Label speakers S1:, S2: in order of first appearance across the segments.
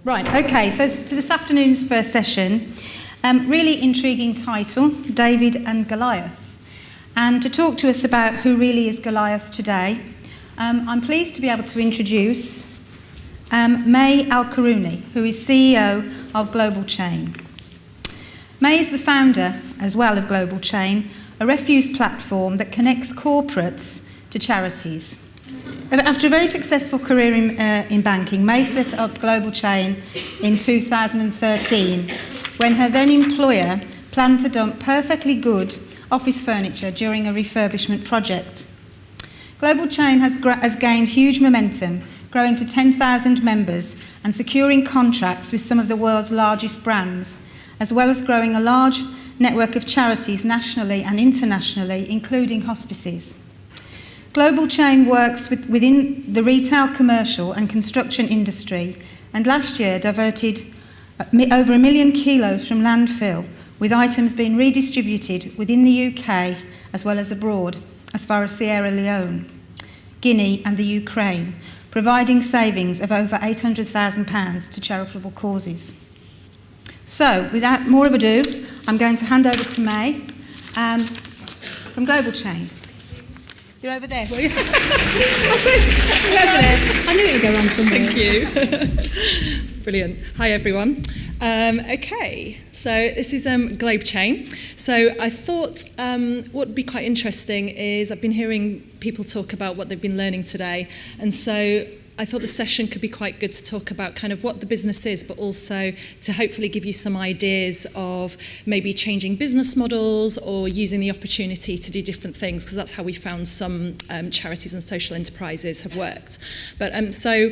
S1: Right, okay, so to this afternoon's first session, really intriguing title, David and Goliath. And to talk to us about who really is Goliath today, I'm pleased to be able to introduce May Al-Karooni, who is CEO of Globechain. May is the founder, as well, of Globechain, a refuse platform that connects corporates to charities. After a very successful career in banking, May set up Globechain in 2013 when her then employer planned to dump perfectly good office furniture during a refurbishment project. Globechain has gained huge momentum, growing to 10,000 members and securing contracts with some of the world's largest brands, as well as growing a large network of charities nationally and internationally, including hospices. Globechain works within the retail, commercial and construction industry, and last year diverted over 1 million kilos from landfill, with items being redistributed within the UK as well as abroad, as far as Sierra Leone, Guinea and the Ukraine, providing savings of over £800,000 to charitable causes. So, without more of ado, I'm going to hand over to May from Globechain. You're over there, were you? You're over there. I knew it would go wrong somewhere.
S2: Thank you. Brilliant. Hi, everyone. Okay, so this is Globechain. So I thought what would be quite interesting is I've been hearing people talk about what they've been learning today, and so I thought the session could be quite good to talk about kind of what the business is, but also to hopefully give you some ideas of maybe changing business models or using the opportunity to do different things, because that's how we found some charities and social enterprises have worked. But so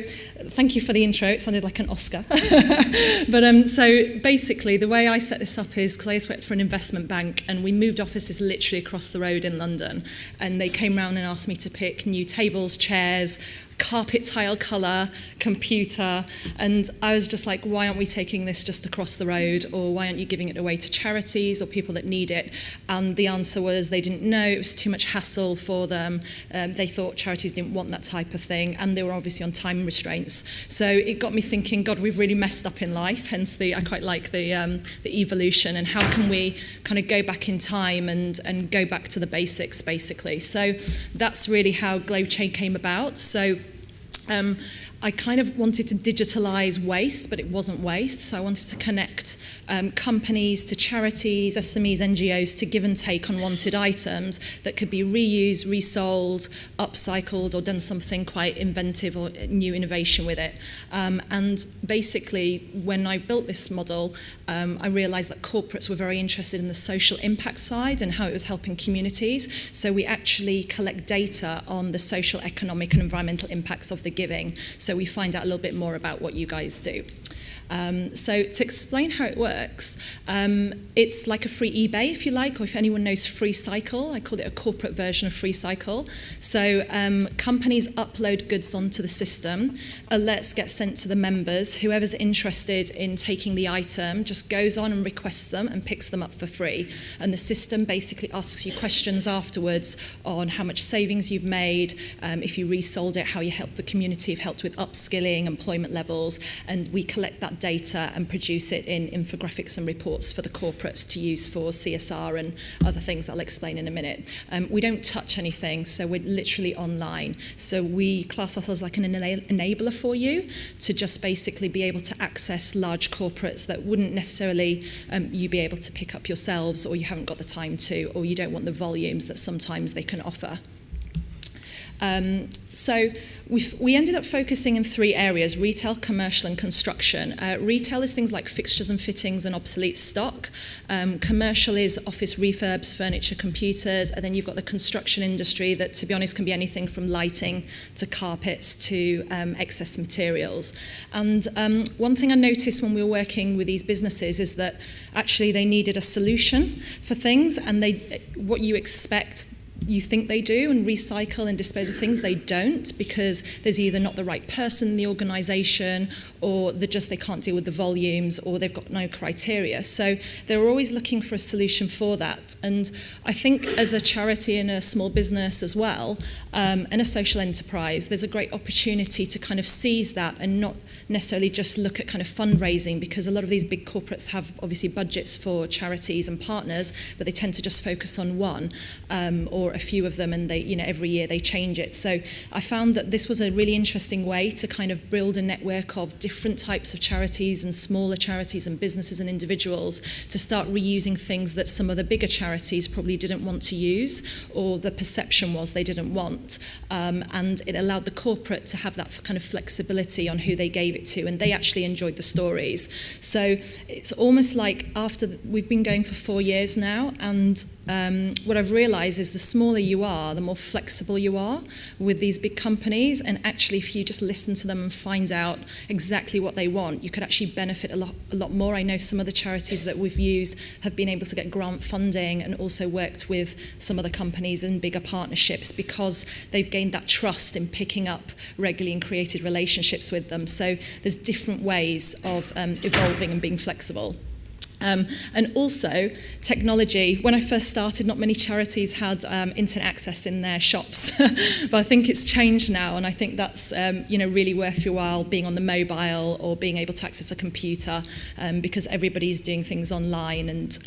S2: thank you for the intro. It sounded like an Oscar. But so basically the way I set this up is because I used to work for an investment bank, and we moved offices literally across the road in London, and they came round and asked me to pick new tables, chairs, carpet tile colour, computer, and I was just like, why aren't we taking this just across the road, or why aren't you giving it away to charities or people that need it? And the answer was they didn't know, it was too much hassle for them, they thought charities didn't want that type of thing, and they were obviously on time restraints. So it got me thinking, God, we've really messed up in life, hence I quite like the evolution, and how can we kind of go back in time and go back to the basics, basically. So that's really how Globechain came about. So I kind of wanted to digitalise waste, but it wasn't waste. So I wanted to connect companies to charities, SMEs, NGOs to give and take unwanted items that could be reused, resold, upcycled, or done something quite inventive or new innovation with it. And basically, when I built this model, I realised that corporates were very interested in the social impact side and how it was helping communities. So we actually collect data on the social, economic and environmental impacts of the giving. So we find out a little bit more about what you guys do. So to explain how it works, it's like a free eBay, if you like, or if anyone knows FreeCycle, I call it a corporate version of FreeCycle. So companies upload goods onto the system, alerts get sent to the members. Whoever's interested in taking the item just goes on and requests them and picks them up for free. And the system basically asks you questions afterwards on how much savings you've made, if you resold it, how you helped the community, have helped with upskilling, employment levels, and we collect that data and produce it in infographics and reports for the corporates to use for CSR and other things that I'll explain in a minute. We don't touch anything, so we're literally online. So we class ourselves like an enabler for you to just basically be able to access large corporates that wouldn't necessarily you be able to pick up yourselves, or you haven't got the time to, or you don't want the volumes that sometimes they can offer. So we ended up focusing in 3 areas: retail, commercial and construction. Retail is things like fixtures and fittings and obsolete stock. Commercial is office refurbs, furniture, computers, and then you've got the construction industry that, to be honest, can be anything from lighting to carpets to excess materials. And one thing I noticed when we were working with these businesses is that actually they needed a solution for things, and what you expect you think they do and recycle and dispose of things, they don't, because there's either not the right person in the organisation, or they can't deal with the volumes, or they've got no criteria. So they're always looking for a solution for that. And I think as a charity and a small business as well, and a social enterprise, there's a great opportunity to kind of seize that and not necessarily just look at kind of fundraising, because a lot of these big corporates have obviously budgets for charities and partners, but they tend to just focus on one or a few of them, and they, every year they change it. So I found that this was a really interesting way to kind of build a network of different types of charities and smaller charities and businesses and individuals to start reusing things that some of the bigger charities probably didn't want to use, or the perception was they didn't want. And it allowed the corporate to have that kind of flexibility on who they gave it to, and they actually enjoyed the stories. So it's almost like we've been going for 4 years now, and what I've realised is the smaller you are, the more flexible you are with these big companies, and actually if you just listen to them and find out exactly what they want, you could actually benefit a lot more. I know some of the charities that we've used have been able to get grant funding and also worked with some other companies in bigger partnerships because they've gained that trust in picking up regularly and created relationships with them. So there's different ways of evolving and being flexible. And also technology. When I first started, not many charities had internet access in their shops, but I think it's changed now, and I think that's really worth your while, being on the mobile or being able to access a computer, because everybody's doing things online, and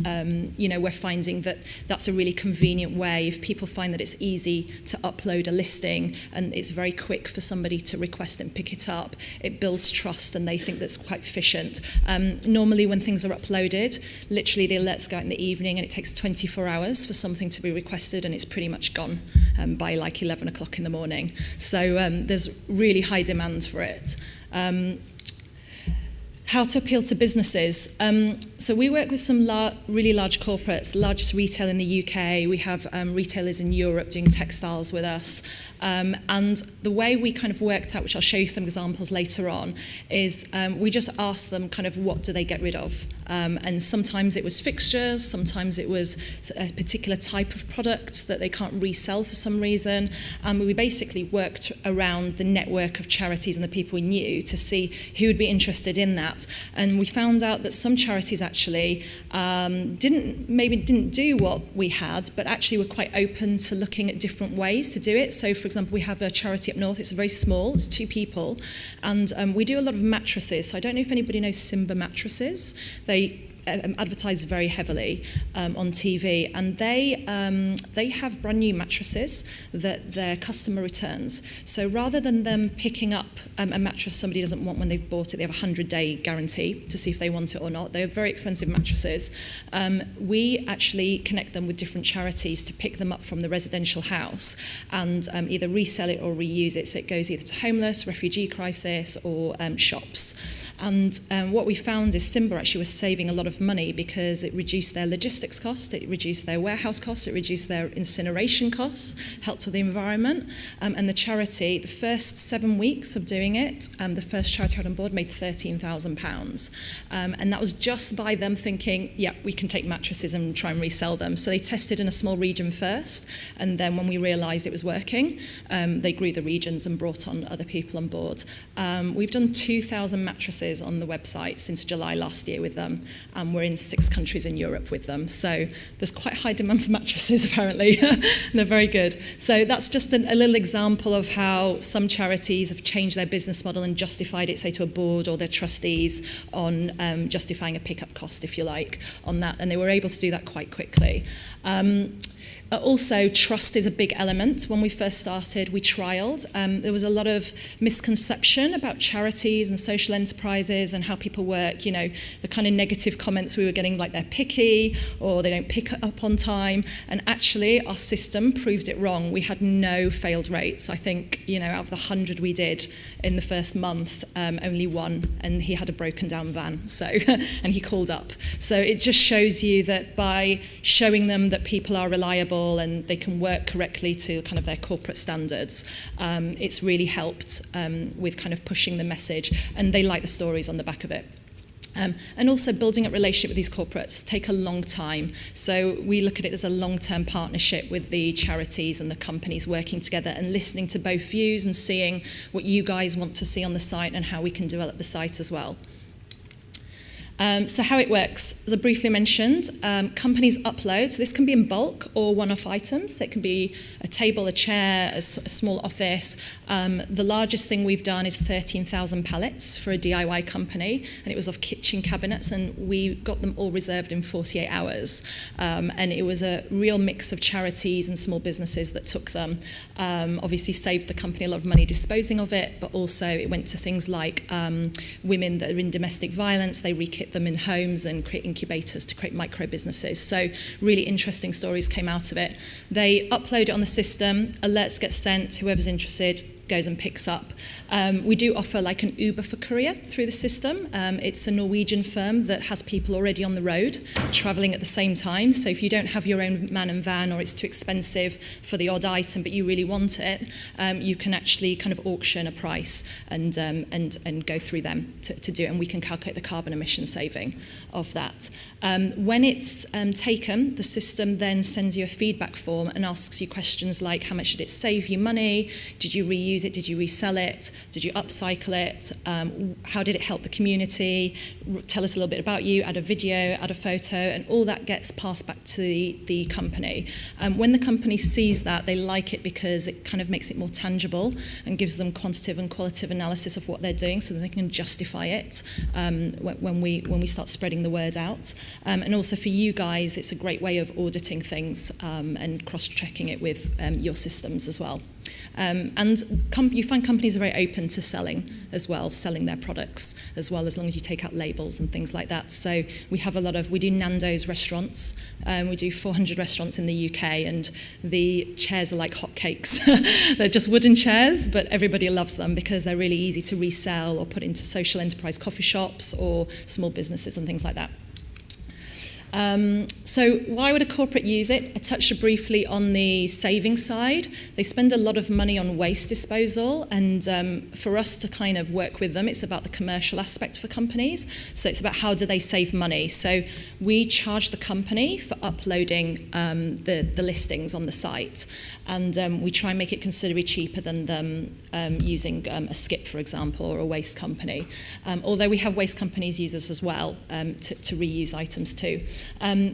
S2: we're finding that that's a really convenient way. If people find that it's easy to upload a listing and it's very quick for somebody to request and pick it up, it builds trust, and they think that's quite efficient. Normally when things are uploaded, literally the alerts go out in the evening, and it takes 24 hours for something to be requested, and it's pretty much gone by like 11 o'clock in the morning. So there's really high demand for it. How to appeal to businesses. So we work with some really large corporates, the largest retail in the UK. We have retailers in Europe doing textiles with us. And the way we kind of worked out, which I'll show you some examples later on, is we just asked them kind of what do they get rid of. And sometimes it was fixtures, sometimes it was a particular type of product that they can't resell for some reason. And we basically worked around the network of charities and the people we knew to see who would be interested in that. And we found out that some charities actually didn't do what we had, but actually were quite open to looking at different ways to do it. So, for example, we have a charity up north. It's very small. It's 2 people. And we do a lot of mattresses. So I don't know if anybody knows Simba mattresses. They advertise very heavily on TV, and they have brand new mattresses that their customer returns. So rather than them picking up a mattress somebody doesn't want when they've bought it, they have a 100-day guarantee to see if they want it or not. They're very expensive mattresses. We actually connect them with different charities to pick them up from the residential house and either resell it or reuse it. So it goes either to homeless, refugee crisis, or shops. And what we found is Simba actually was saving a lot of money because it reduced their logistics costs, it reduced their warehouse costs, it reduced their incineration costs, helped with the environment. And the charity, the first 7 weeks of doing it, the first charity I had on board made £13,000. And that was just by them thinking, yeah, we can take mattresses and try and resell them. So they tested in a small region first, and then when we realised it was working, they grew the regions and brought on other people on board. We've done 2,000 mattresses on the website since July last year with them, and we're in 6 countries in Europe with them. So there's quite high demand for mattresses apparently. They're very good. So that's just a little example of how some charities have changed their business model and justified it, say to a board or their trustees, on justifying a pickup cost, if you like, on that, and they were able to do that quite quickly. Also, trust is a big element. When we first started, we trialled. There was a lot of misconception about charities and social enterprises and how people work. You know, the kind of negative comments we were getting, like they're picky or they don't pick up on time. And actually, our system proved it wrong. We had no failed rates. I think, out of the 100 we did in the first month, only 1, and he had a broken down van. So, and he called up. So it just shows you that by showing them that people are reliable and they can work correctly to kind of their corporate standards, it's really helped with kind of pushing the message, and they like the stories on the back of it. And also building up relationship with these corporates take a long time. So we look at it as a long-term partnership with the charities and the companies working together and listening to both views and seeing what you guys want to see on the site and how we can develop the site as well. So how it works, as I briefly mentioned, companies upload, so this can be in bulk or one-off items. So it can be a table, a chair, a small office. The largest thing we've done is 13,000 pallets for a DIY company, and it was of kitchen cabinets, and we got them all reserved in 48 hours. And it was a real mix of charities and small businesses that took them. Obviously saved the company a lot of money disposing of it, but also it went to things like women that are in domestic violence. They re-kit them in homes and create incubators to create micro businesses. So really interesting stories came out of it. They upload it on the system, alerts get sent, whoever's interested goes and picks up. We do offer like an Uber for courier through the system. It's a Norwegian firm that has people already on the road travelling at the same time. So if you don't have your own man and van, or it's too expensive for the odd item but you really want it, you can actually kind of auction a price and go through them to do it, and we can calculate the carbon emission saving of that. When it's taken, the system then sends you a feedback form and asks you questions like, how much did it save you money? Did you reuse it? Did you resell it? Did you upcycle it? How did it help the community? Tell us a little bit about you, add a video, add a photo, and all that gets passed back to the company. When the company sees that, they like it because it kind of makes it more tangible and gives them quantitative and qualitative analysis of what they're doing so that they can justify it when we start spreading the word out. And also for you guys, it's a great way of auditing things and cross-checking it with your systems as well. And you find companies are very open to selling as well, selling their products as well, as long as you take out labels and things like that. So we have we do Nando's restaurants. We do 400 restaurants in the UK, and the chairs are like hotcakes. They're just wooden chairs, but everybody loves them because they're really easy to resell or put into social enterprise coffee shops or small businesses and things like that. So why would a corporate use it? I touched briefly on the saving side. They spend a lot of money on waste disposal, and for us to kind of work with them, it's about the commercial aspect for companies. So it's about how do they save money. So we charge the company for uploading the listings on the site, and we try and make it considerably cheaper than them using a skip, for example, or a waste company. Although we have waste companies use us as well to reuse items too.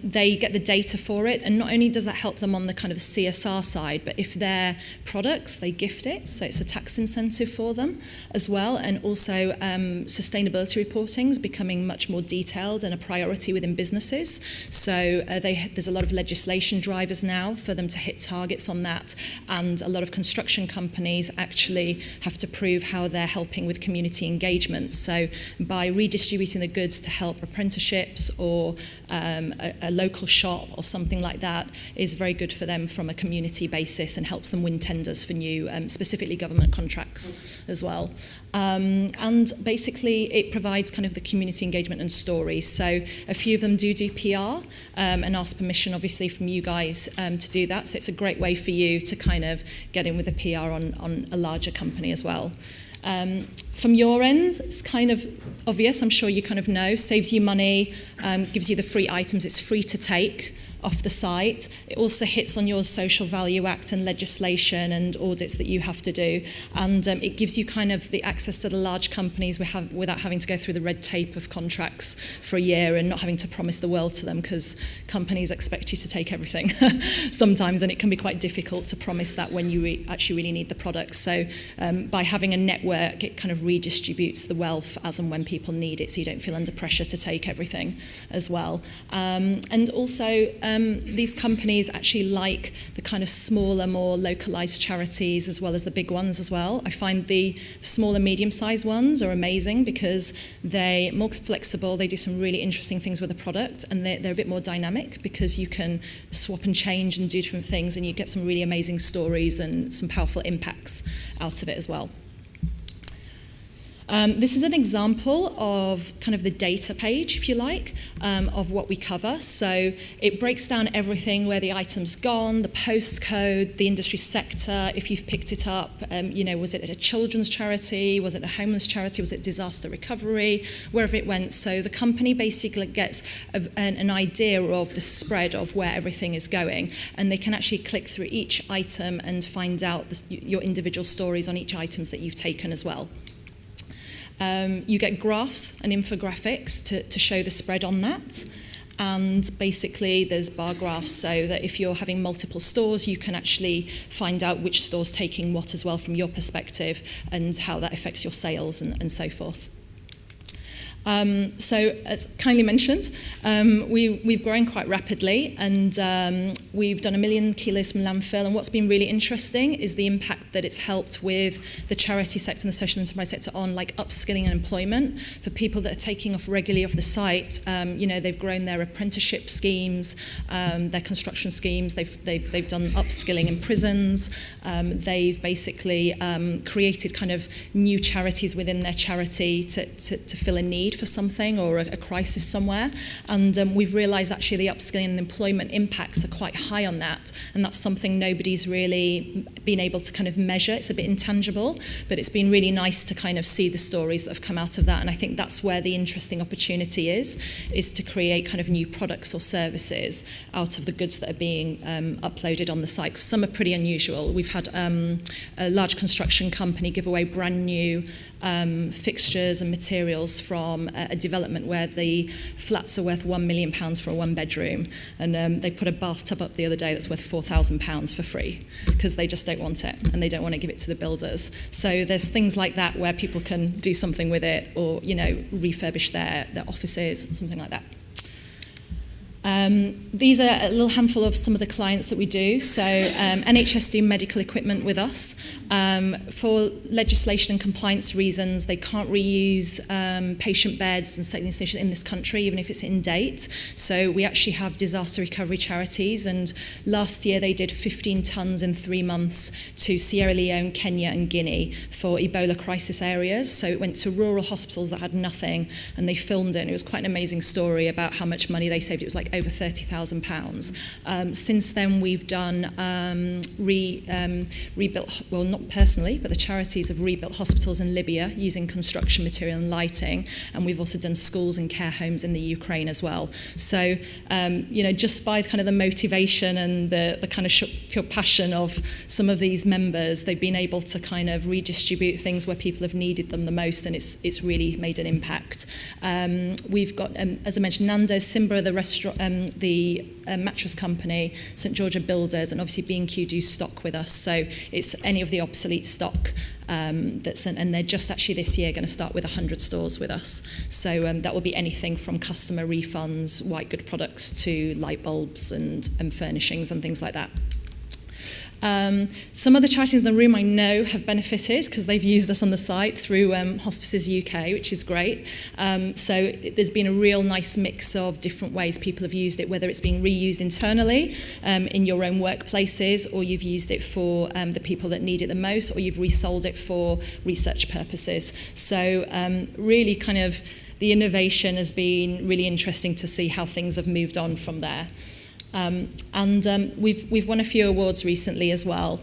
S2: They get the data for it, and not only does that help them on the kind of the CSR side, but if they're products, they gift it, so it's a tax incentive for them as well. And also sustainability reporting is becoming much more detailed and a priority within businesses. So there's a lot of legislation drivers now for them to hit targets on that, and a lot of construction companies actually have to prove how they're helping with community engagement. So by redistributing the goods to help apprenticeships or a local shop or something like that is very good for them from a community basis and helps them win tenders for new, specifically government contracts as well. And basically it provides kind of the community engagement and stories. So a few of them do PR and ask permission obviously from you guys to do that. So it's a great way for you to kind of get in with the PR on a larger company as well. From your end, it's kind of obvious, I'm sure you kind of know, saves you money, gives you the free items, it's free to take off the site. It also hits on your Social Value Act and legislation and audits that you have to do. And it gives you kind of the access to the large companies without having to go through the red tape of contracts for a year and not having to promise the world to them, because companies expect you to take everything sometimes, and it can be quite difficult to promise that when you actually really need the products. So by having a network, it kind of redistributes the wealth as and when people need it, so you don't feel under pressure to take everything as well. And also, these companies actually like the kind of smaller, more localized charities as well as the big ones as well. I find the smaller, medium-sized ones are amazing because they're more flexible, they do some really interesting things with the product, and they're a bit more dynamic because you can swap and change and do different things, and you get some really amazing stories and some powerful impacts out of it as well. This is an example of kind of the data page, if you like, of what we cover. So it breaks down everything, where the item's gone, the postcode, the industry sector, if you've picked it up, was it a children's charity, was it a homeless charity, was it disaster recovery, wherever it went. So the company basically gets an idea of the spread of where everything is going, and they can actually click through each item and find out your individual stories on each items that you've taken as well. You get graphs and infographics to show the spread on that. And basically there's bar graphs so that if you're having multiple stores, you can actually find out which store's taking what as well from your perspective and how that affects your sales and so forth. So as kindly mentioned, we've grown quite rapidly, and we've done 1 million kilos from landfill, and what's been really interesting is the impact that it's helped with the charity sector and the social enterprise sector on like upskilling and employment for people that are taking off regularly off the site. They've grown their apprenticeship schemes, their construction schemes, they've done upskilling in prisons, they've basically created kind of new charities within their charity to fill a need for something or a crisis somewhere, and we've realised actually the upskilling and employment impacts are quite high on that, and that's something nobody's really been able to kind of measure. It's a bit intangible, but it's been really nice to kind of see the stories that have come out of that, and I think that's where the interesting opportunity is to create kind of new products or services out of the goods that are being uploaded on the site. Some are pretty unusual. We've had a large construction company give away brand new fixtures and materials from a development where the flats are worth £1 million for a one-bedroom, and they put a bathtub up the other day that's worth £4,000 for free because they just don't want it and they don't want to give it to the builders. So there's things like that where people can do something with it, or refurbish their offices and something like that. These are a little handful of some of the clients that we do. So NHS do medical equipment with us. For legislation and compliance reasons, they can't reuse patient beds and state installations in this country, even if it's in date. So we actually have disaster recovery charities, and last year they did 15 tonnes in 3 months to Sierra Leone, Kenya and Guinea for Ebola crisis areas. So it went to rural hospitals that had nothing, and they filmed it, and it was quite an amazing story about how much money they saved. It was like over £30,000. Since then, we've done rebuilt, well, not personally, but the charities have rebuilt hospitals in Libya using construction material and lighting, and we've also done schools and care homes in the Ukraine as well. So, just by kind of the motivation and the kind of pure passion of some of these members, they've been able to kind of redistribute things where people have needed them the most, and it's really made an impact. We've got, as I mentioned, Nando's, Simbra, the restaurant, the mattress company, St Georgia Builders, and obviously B&Q do stock with us. So it's any of the obsolete stock and they're just actually this year going to start with 100 stores with us. So that will be anything from customer refunds, white good products, to light bulbs and furnishings and things like that. Some of the charities in the room I know have benefited because they've used us on the site through Hospices UK, which is great. So there's been a real nice mix of different ways people have used it, whether it's being reused internally in your own workplaces, or you've used it for the people that need it the most, or you've resold it for research purposes. So really kind of the innovation has been really interesting to see how things have moved on from there. We've won a few awards recently as well,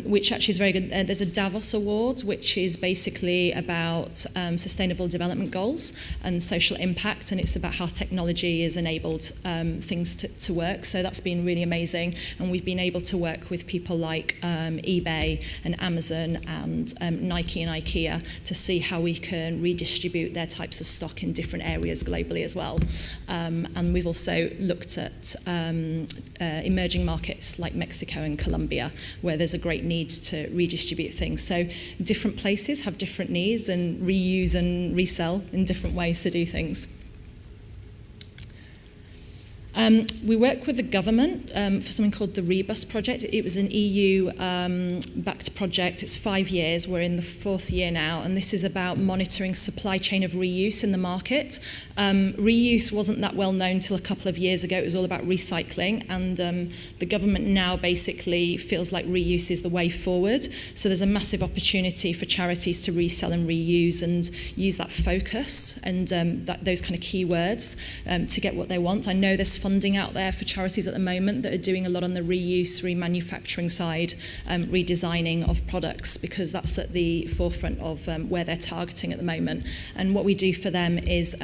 S2: which actually is very good. There's a Davos Award, which is basically about sustainable development goals and social impact, and it's about how technology has enabled things to work. So that's been really amazing, and we've been able to work with people like eBay and Amazon and Nike and IKEA to see how we can redistribute their types of stock in different areas globally as well. And we've also looked at emerging markets like Mexico and Colombia, where there's a great need to redistribute things. So different places have different needs, and reuse and resell in different ways to do things. We work with the government for something called the Rebus Project. It was an EU-backed project. It's 5 years. We're in the 4th year now, and this is about monitoring supply chain of reuse in the market. Reuse wasn't that well known till a couple of years ago. It was all about recycling, and the government now basically feels like reuse is the way forward. So there's a massive opportunity for charities to resell and reuse and use that focus and those kind of keywords to get what they want. I know there's funding out there for charities at the moment that are doing a lot on the reuse, remanufacturing side, redesigning of products, because that's at the forefront of where they're targeting at the moment. And what we do for them is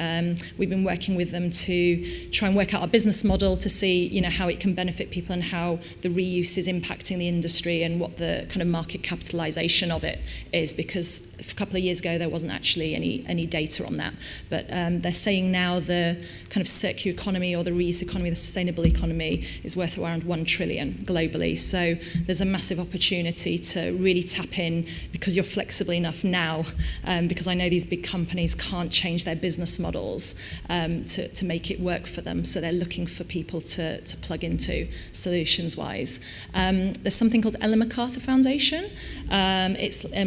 S2: we've been working with them to try and work out our business model to see, you know, how it can benefit people and how the reuse is impacting the industry and what the kind of market capitalization of it is, because a couple of years ago there wasn't actually any data on that. But they're saying now the kind of circular economy or the reuse economy, the sustainable economy, is worth around 1 trillion globally. So there's a massive opportunity to really tap in, because you're flexible enough now, because I know these big companies can't change their business models to make it work for them. So they're looking for people to plug into solutions-wise. There's something called Ellen Macarthur Foundation.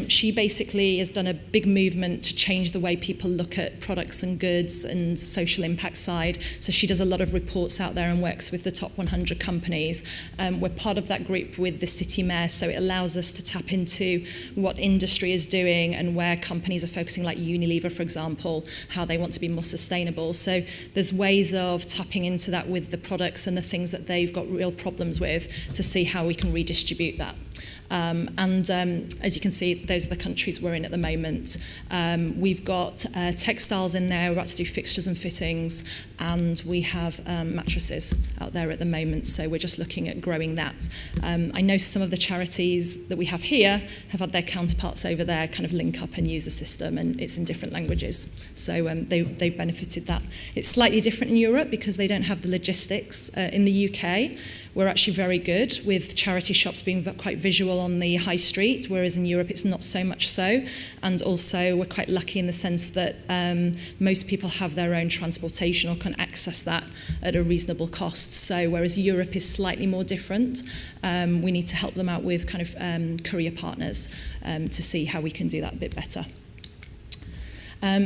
S2: She basically has done a big movement to change the way people look at products and goods and social impact side. So she does a lot of reports out there and works with the top 100 companies. We're part of that group with the city mayor, so it allows us to tap into what industry is doing and where companies are focusing, like Unilever, for example, how they want to be more sustainable. So there's ways of tapping into that with the products and the things that they've got real problems with to see how we can redistribute that. As you can see, those are the countries we're in at the moment. We've got textiles in there. We're about to do fixtures and fittings, and we have mattresses out there at the moment, so we're just looking at growing that. I know some of the charities that we have here have had their counterparts over there kind of link up and use the system, and it's in different languages, so they've benefited that. It's slightly different in Europe because they don't have the logistics. In the UK, we're actually very good with charity shops being quite visual on the high street, whereas in Europe it's not so much so. And also we're quite lucky in the sense that most people have their own transportation or can access that at a reasonable cost. So whereas Europe is slightly more different, we need to help them out with kind of courier partners to see how we can do that a bit better.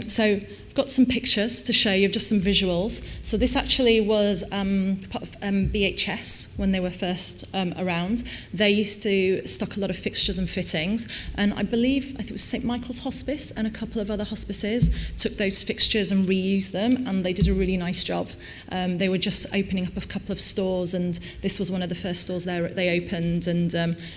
S2: So I've got some pictures to show you of just some visuals. So this actually was part of BHS when they were first around. They used to stock a lot of fixtures and fittings, and I think it was St Michael's Hospice and a couple of other hospices took those fixtures and reused them, and they did a really nice job. They were just opening up a couple of stores, and this was one of the first stores they opened, and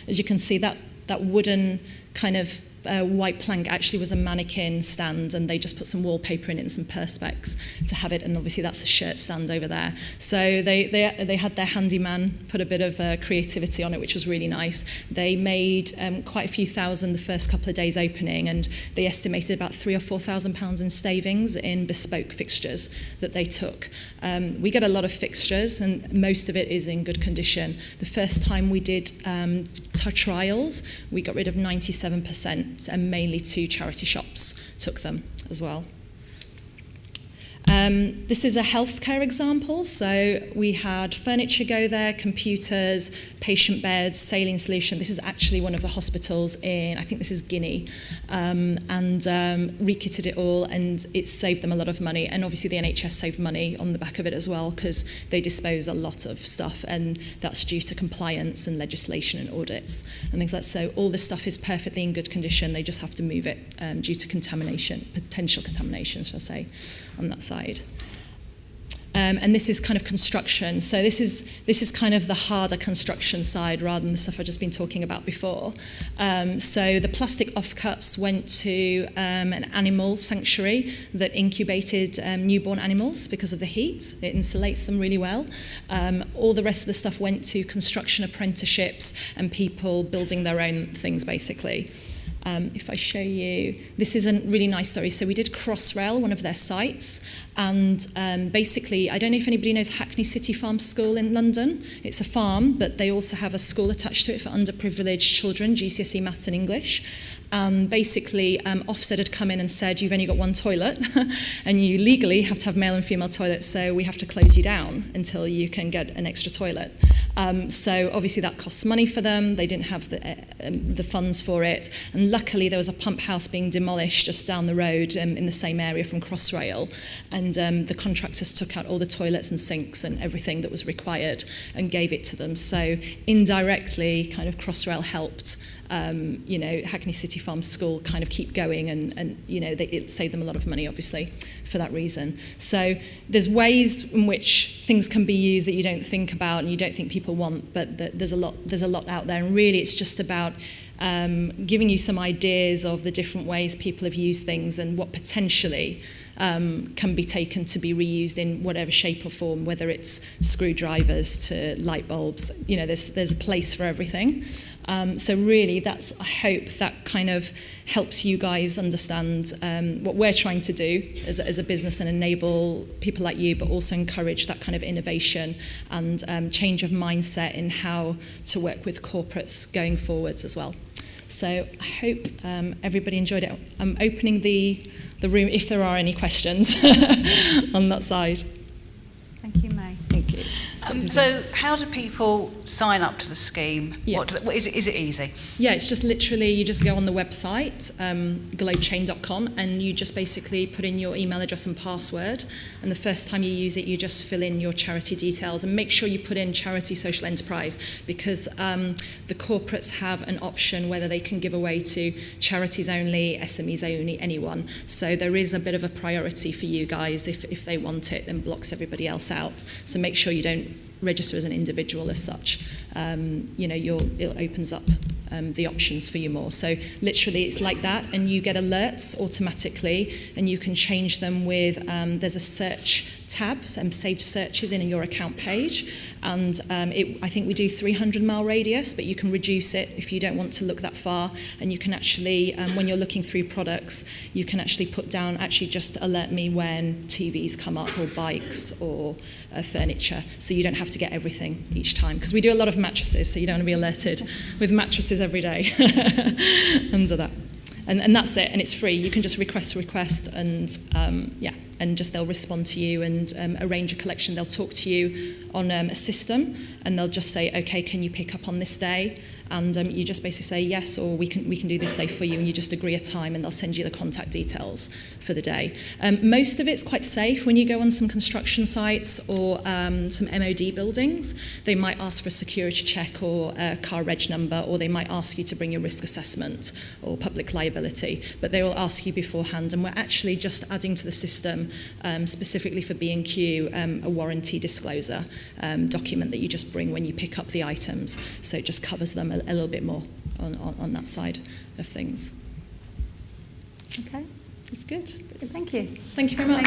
S2: as you can see, that wooden kind of white plank actually was a mannequin stand, and they just put some wallpaper in it and some perspex to have it, and obviously that's a shirt stand over there. So they had their handyman put a bit of creativity on it, which was really nice. They made quite a few thousand the first couple of days opening, and they estimated about £3,000 or £4,000 in savings in bespoke fixtures that they took. We get a lot of fixtures, and most of it is in good condition. The first time we did trials, we got rid of 97%, and mainly 2 charity shops took them as well. This is a healthcare example. So we had furniture go there, computers, patient beds, saline solution. This is actually one of the hospitals in, I think this is Guinea, and rekitted it all, and it saved them a lot of money. And obviously the NHS saved money on the back of it as well, because they dispose a lot of stuff, and that's due to compliance and legislation and audits and things like that. So all this stuff is perfectly in good condition. They just have to move it due to contamination, potential contamination, shall I say, on that side. And this is kind of construction. So this is kind of the harder construction side rather than the stuff I've just been talking about before. So the plastic offcuts went to an animal sanctuary that incubated newborn animals because of the heat. It insulates them really well. All the rest of the stuff went to construction apprenticeships and people building their own things, basically. If I show you, this is a really nice story. So we did Crossrail, one of their sites, and basically, I don't know if anybody knows Hackney City Farm School in London. It's a farm, but they also have a school attached to it for underprivileged children, GCSE Maths and English. And basically, Ofsted had come in and said, you've only got one toilet, and you legally have to have male and female toilets, so we have to close you down until you can get an extra toilet. So obviously that costs money for them. They didn't have the funds for it. And luckily there was a pump house being demolished just down the road in the same area from Crossrail. And the contractors took out all the toilets and sinks and everything that was required and gave it to them. So indirectly, kind of Crossrail helped Hackney City Farm School kind of keep going, and it saved them a lot of money, obviously, for that reason. So there's ways in which things can be used that you don't think about and you don't think people want, but there's a lot out there, and really it's just about giving you some ideas of the different ways people have used things and what potentially can be taken to be reused in whatever shape or form, whether it's screwdrivers to light bulbs. There's a place for everything. So really, I hope that kind of helps you guys understand what we're trying to do as a business and enable people like you, but also encourage that kind of innovation and change of mindset in how to work with corporates going forwards as well. So I hope everybody enjoyed it. I'm opening the room if there are any questions on that side.
S1: Thank you, May.
S2: Thank you.
S3: So how do people sign up to the scheme?
S2: Yeah.
S3: Is it easy?
S2: Yeah, it's just literally, you just go on the website, globechain.com, and you just basically put in your email address and password, and the first time you use it, you just fill in your charity details, and make sure you put in charity social enterprise, because the corporates have an option whether they can give away to charities only, SMEs only, anyone. So there is a bit of a priority for you guys. If they want it, then blocks everybody else out. So make sure you don't register as an individual as such. It opens up the options for you more. So literally it's like that, and you get alerts automatically, and you can change them with, there's a search tab, saved searches in your account page, and I think we do 300-mile radius, but you can reduce it if you don't want to look that far, and you can actually, when you're looking through products, you can actually put down, just alert me when TVs come up, or bikes, or furniture, so you don't have to get everything each time, because we do a lot of mattresses, so you don't want to be alerted with mattresses every day under that. And that's it, and it's free. You can just request, and and just they'll respond to you and arrange a collection. They'll talk to you on a system, and they'll just say, okay, can you pick up on this day? And you just basically say yes, or we can do this day for you, and you just agree a time, and they'll send you the contact details for the day. Most of it's quite safe. When you go on some construction sites or some MOD buildings, they might ask for a security check or a car reg number, or they might ask you to bring your risk assessment or public liability, but they will ask you beforehand, and we're actually just adding to the system specifically for B&Q a warranty disclosure document that you just bring when you pick up the items, so it just covers them a little bit more on that side of things.
S1: Okay.
S2: That's good.
S1: Thank you.
S2: Thank you very much.